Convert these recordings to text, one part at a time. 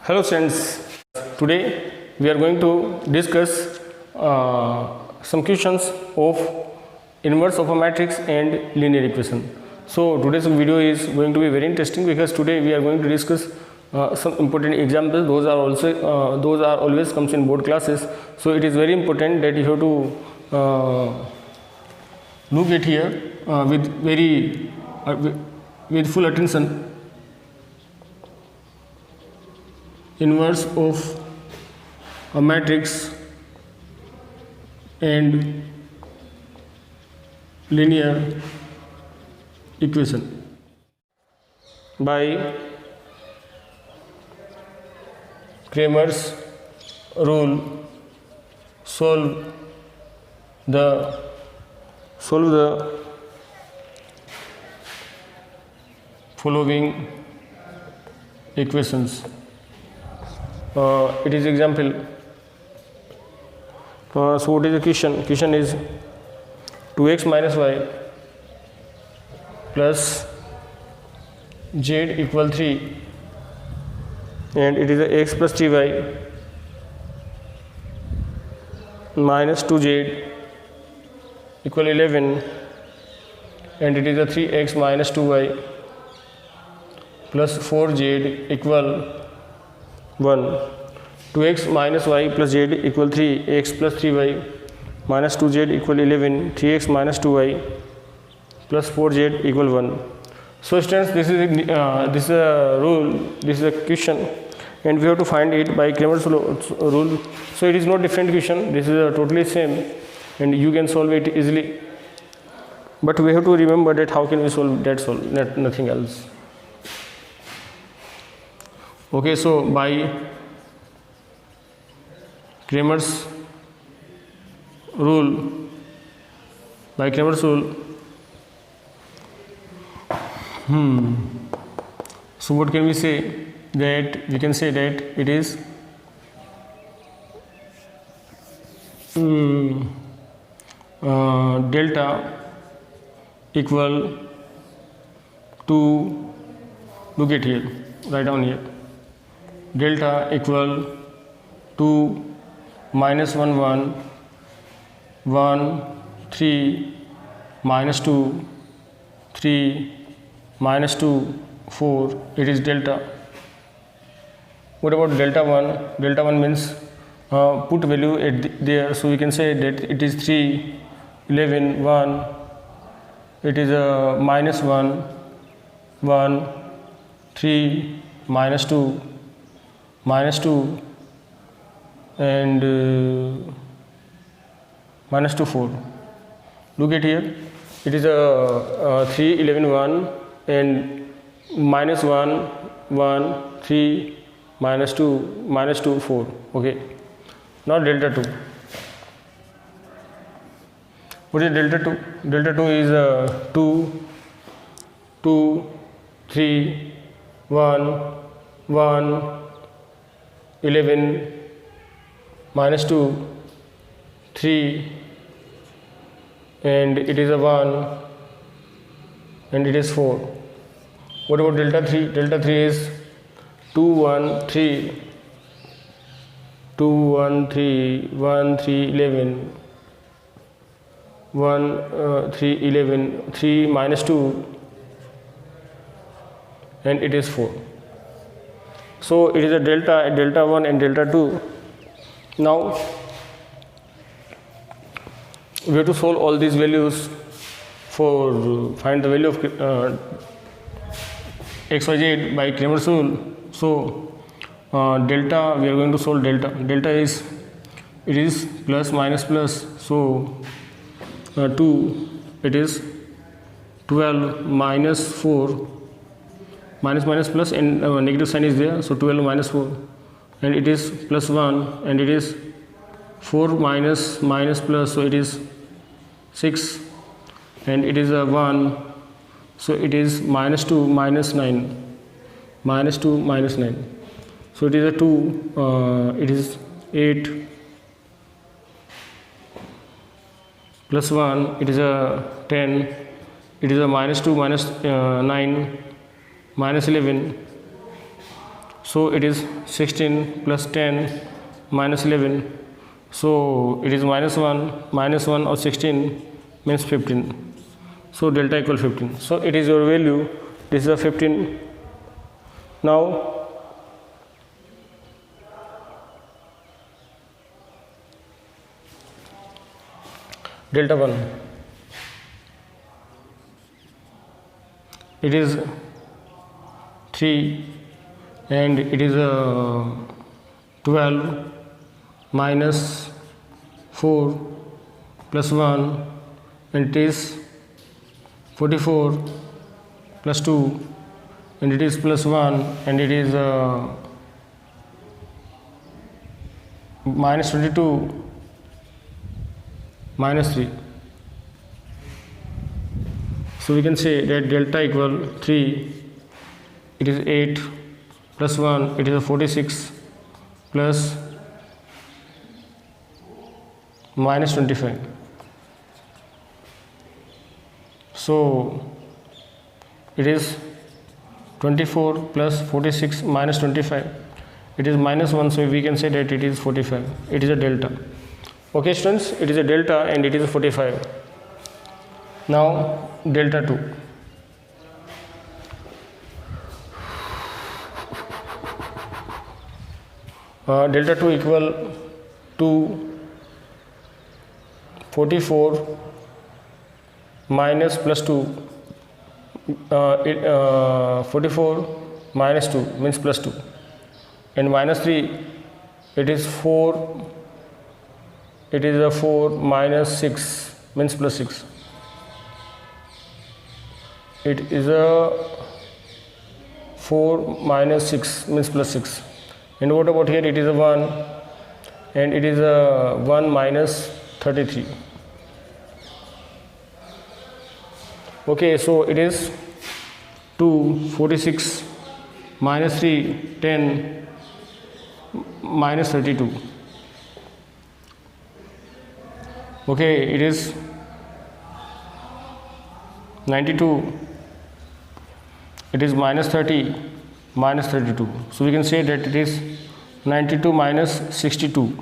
Hello students, today we are going to discuss some questions of inverse of a matrix and linear equation. So today's video is going to be very interesting because today we are going to discuss some important examples. Those are always comes in board classes. So it is very important that you have to look at here with full attention. Inverse of a matrix and linear equation. By Cramer's rule, solve the following equations. It is example. So what is the question? Question is 2x minus y plus z equal 3, and it is a x plus 3y minus 2z equal 11, and it is a 3x minus 2y plus 4z equal 1. 2x minus y plus z equal 3, x plus 3y minus 2z equal 11, 3x minus 2y plus 4z equal 1. So students, this is a rule, this is a question, and we have to find it by Cramer's rule. So it is not different question, this is a totally same, and you can solve it easily. But we have to remember that how can we solve that, nothing else. Okay, so by Cramer's rule, so what can we say? That we can say that it is delta equal to, look at here, write down here, delta equal to minus 1 1 1 3 minus 2 3 minus 2 4. It is delta. What about delta 1? Delta 1 means put value at there, so we can say that it is 3 11 1, it is a minus 1 1 3 minus 2 and minus 2 4. Look at here, it is a 3 11 1 and minus 1 1 3 minus 2 4. Okay, now delta 2. What is delta 2? Delta 2 is 2 3 1 1 11 minus 2 3, and it is a 1 and it is 4. What about delta 3? Delta 3 is 2 1 3 2 1 3 1 3 11 1 3 11 3 minus 2 and it is 4. So it is a delta 1 and delta 2. Now we have to solve all these values for find the value of xyz by Cramer's rule. So delta, we are going to solve delta. Delta is, it is plus minus plus, so 2, it is 12 minus 4, minus minus plus and negative sign is there, so 12 minus 4, and it is plus 1, and it is 4 minus minus plus, so it is 6, and it is a 1, so it is minus 2 minus 9, minus 2 minus 9, so it is a 2, it is 8 plus 1, it is a 10, it is a minus 2 minus 9 minus 11, So it is 16 plus 10 minus 11. So it is minus 1 of 16 means 15. So delta equal 15. So it is your value. This is a 15. Now delta 1, it is 3 and it is 12 minus 4 plus 1 and it is 44 plus 2 and it is plus 1 and it is minus 22 minus 3. So we can say that delta equal 3, it is 8 plus 1, it is a 46 plus minus 25. So it is 24 plus 46 minus 25. It is minus 1, so we can say that it is 45. It is a delta. Okay students, it is a delta and it is a 45. Now delta 2. Delta 2 equal to 44 minus plus 2. 44 minus 2 means plus 2 and minus 3, it is 4. It is a 4 minus 6 means plus 6. It is a 4 minus 6 means plus 6. And what about here? It is a 1 and it is a 1 minus 33. Okay, so it is 2, 46 minus 3, 10 minus 32. Okay, it is 92. It is minus 30 minus 32. So we can say that it is 92 minus 62.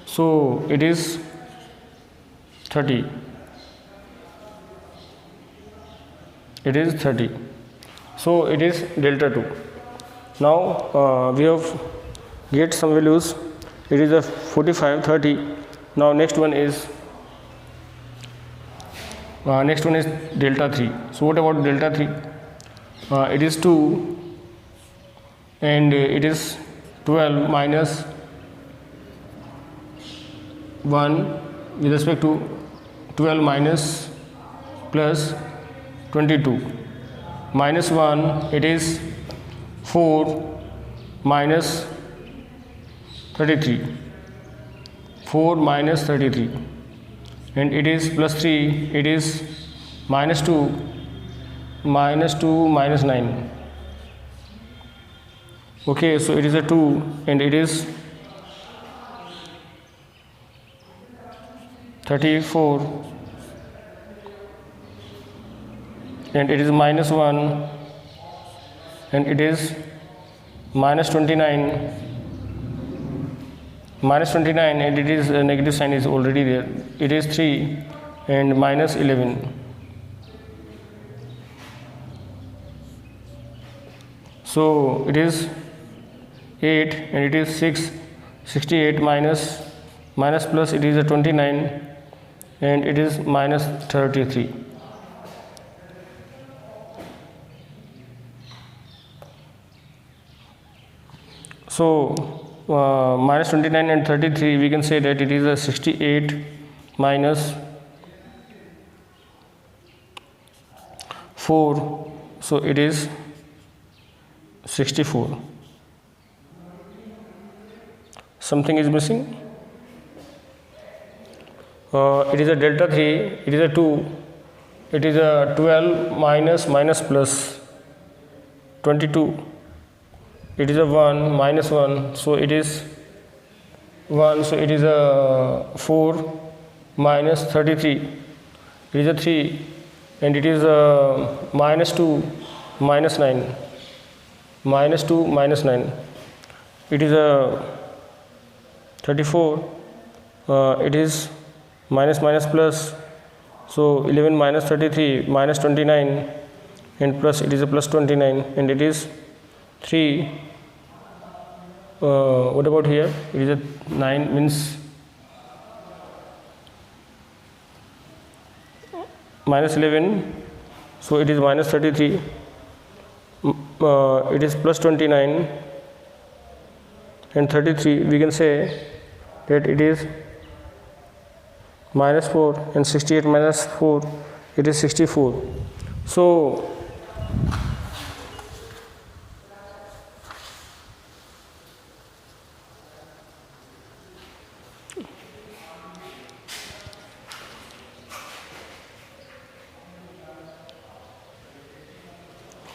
So it is 30. It is 30. So it is delta 2. Now we have get some values. It is a 45, 30. Now next one is delta 3. So what about delta 3? It is 2 and it is 12 minus 1 with respect to 12 minus plus 22 minus 1, it is 4 minus 33. 4 minus 33 and it is plus 3, it is minus 2 minus 9. Okay, so it is a 2 and it is 34 and it is minus 1 and it is minus 29. Minus 29 and it is a negative sign is already there. It is 3 and minus 11. So it is 8 and it is 6, 68 minus plus it is a 29 and it is minus 33. So minus 29 and 33, we can say that it is a 68 minus 4, so it is 64. Something is missing. It is a delta 3, it is a 2, it is a 12 minus plus 22. It is a 1 minus 1, so it is 1, so it is a 4 minus 33. It is a 3 and it is a minus 2 minus 9. minus 2 minus 9, it is a 34, it is minus minus plus, so 11 minus 33 minus 29, and plus it is a plus 29, and it is 3. What about here? It is a 9, means minus 11, so it is minus 33, it is plus 29 and 33. We can say that it is minus 4, and 68 minus 4, it is 64. So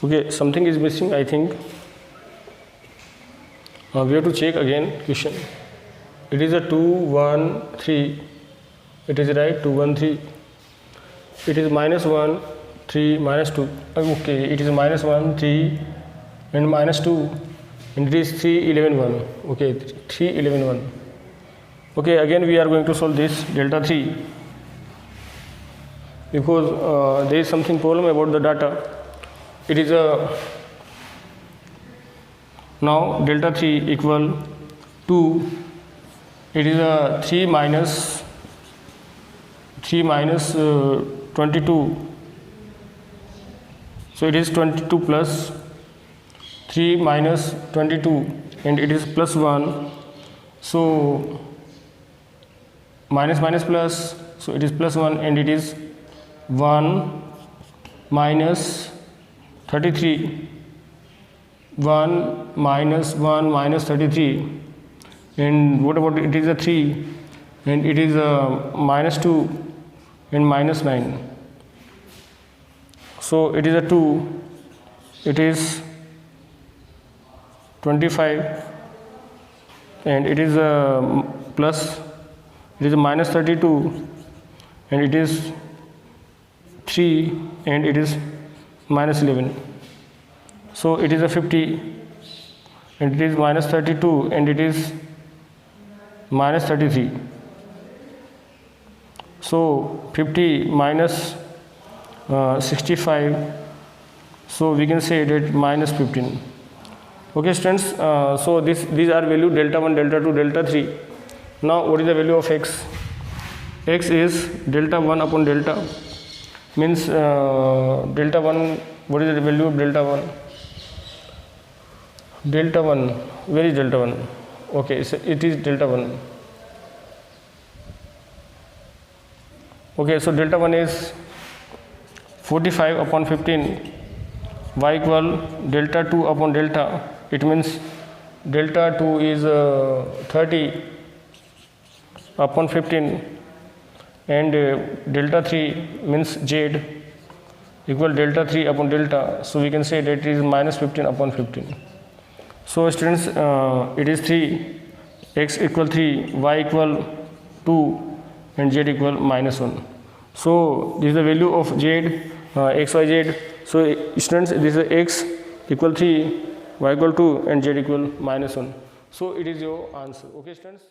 okay, something is missing, I think. We have to check again question. It is a 2 1 3, it is right, 2 1 3. It is minus 1 3 minus 2. Okay, it is minus 1 3 and minus 2, and it is 3 11 1. Okay, 3 11 1. Okay, again we are going to solve this delta 3, because there is something problem about the data. It is a now delta 3 equal to, it is a 3 minus 22, so it is 22 plus 3 minus 22, and it is plus 1, so minus minus plus, so it is plus 1, and it is 1 minus 33, 1 minus 1 minus 33, and what about it is a 3, and it is a minus 2 and minus 9, so it is a 2, it is 25, and it is a plus, it is a minus 32, and it is 3, and it is minus 11, so it is a 50, and it is minus 32, and it is minus 33, so 50 minus 65, so we can say that minus 15. Okay students, so these are value delta 1 delta 2 delta 3. Now what is the value of x? X is delta 1 upon delta, means delta 1, what is the value of delta 1? Delta 1, where is delta 1? Okay, so it is delta 1. Okay, so delta 1 is 45 upon 15, y equal delta 2 upon delta, it means delta 2 is 30 upon 15, and delta 3 means z equal delta 3 upon delta, so we can say that it is minus 15 upon 15. So students, it is 3, x equal 3, y equal 2, and z equal minus 1. So this is the value of z, x, y, z. So students, this is x equal 3, y equal 2, and z equal minus 1. So it is your answer. Okay students.